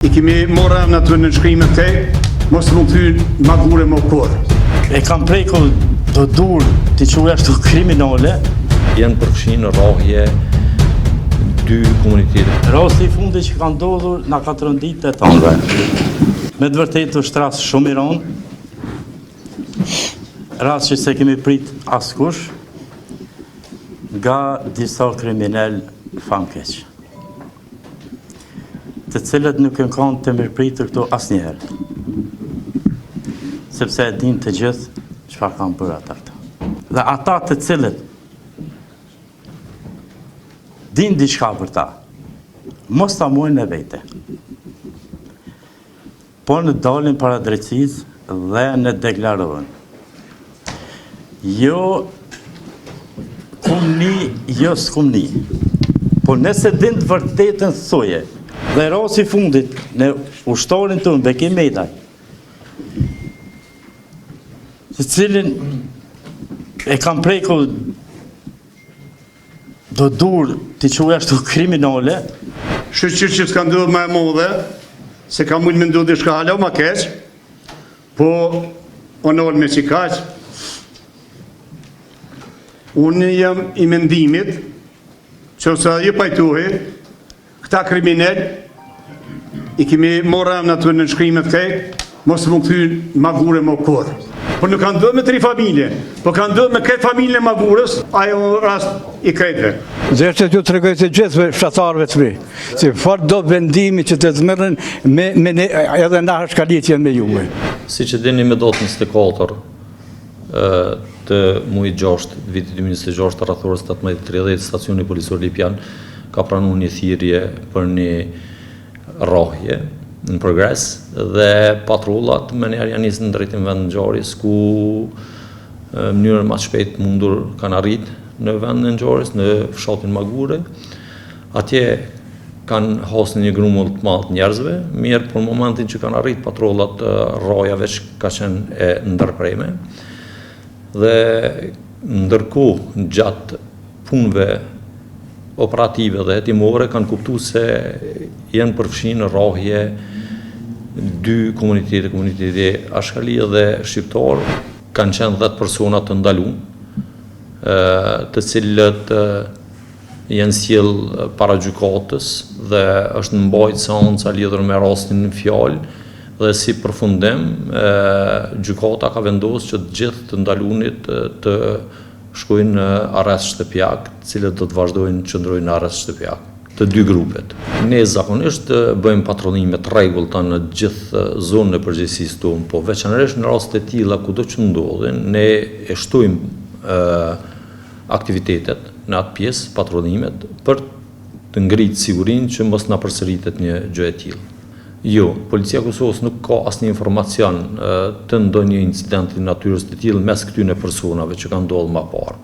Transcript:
I kemi morra në të nënshkrimet te, mos më këthy magure më kur. E kam prekur të dur të quja ashtu kriminale. Janë përfshinë në rrahje dy komunitete. Rasti i fundit që ka ndodhur na ka trondit e tanve. Me të vërtetë është rast shumë i rëndë. Rast që se kemi prit askush nga disa kriminal famkeq, të cilët nuk kanë të mirëpritur këto asnjëherë, sepse e din të gjithë çfarë kanë bërë ata. Dhe ata të cilët din diçka për ta, mos ta muajnë në vete, por në dalin para drejtësisë dhe në deklarojnë. Jo kumni, jo s'kumni, por nëse din të vërtetën thoje, dhe rasti i fundit në ushtarin tonë Bekim Medaj, të cilin e kam prekur do dur të quaj ashtu kriminale. Shqyr që s'ka ndodhë më e modhe, se ka mund me ndodhë shka hala ma keq, po onol me që kaq. Unë jam i mendimit që ose ju pajtuhi, këta kriminal i kemi morra në të nënshkrimet te, mos më këthy magure më kur. Por nuk kanë ndodhë me 3 familje, po kanë ndodhë me këtë familje magurës, ajo rast i krejtve. Zërë që të regoj të gjithve fshatarëve të mi, si farë do vendimi që të zmërën edhe na shkalit jenë me juve. Si që dini me dotën 24 të mujit 6, vitit 2026 të rrathorës 18:30, stacioni policor Lipjan ka pranuar një thirrje për një rrahje në progres dhe patrullat më njerë janë nisë në drejtim vend ngjarjes ku mënyrën më shpejt mundur kanë arrit në vend në ngjarjes në fshatin Magure. Atje kanë hasur një grumull të madh njerëzve, mirë për momentin që kanë arrit patrullat rraja veç ka qenë e ndërpreme. Dhe ndërkohë gjatë punëve operative dhe hetimore kanë kuptuar se janë përfshirë në rrahje dy komunitete, komuniteti Ashkalia dhe Shqiptar, kanë qenë 10 persona të ndaluar, të cilët janë sjell para gjykatës dhe është në mbajtje seanca lidhur me rastin në fjalë. Dhe si përfundim, gjykata ka vendosur që të gjithë të ndalunit të shkojnë në arrest shtëpiak, të cilët do të vazhdojnë të qëndrojnë në arrest shtëpiak, të dy grupet. Ne zakonisht bëjmë patrolime të rregullta në gjithë zonën e përgjegjësisë tonë, po veçanërisht në raste të tilla kudo që ndodhin, ne e shtojmë aktivitetet në atë pjesë, patrollimet, për të ngritur sigurinë që mos na përsëritet një gjë e tillë. Jo, Policia e Kosovës nuk ka asnjë informacion të ndonjë incidenti natyrës të tillë mes këtyre personave që kanë ndodhur më parë.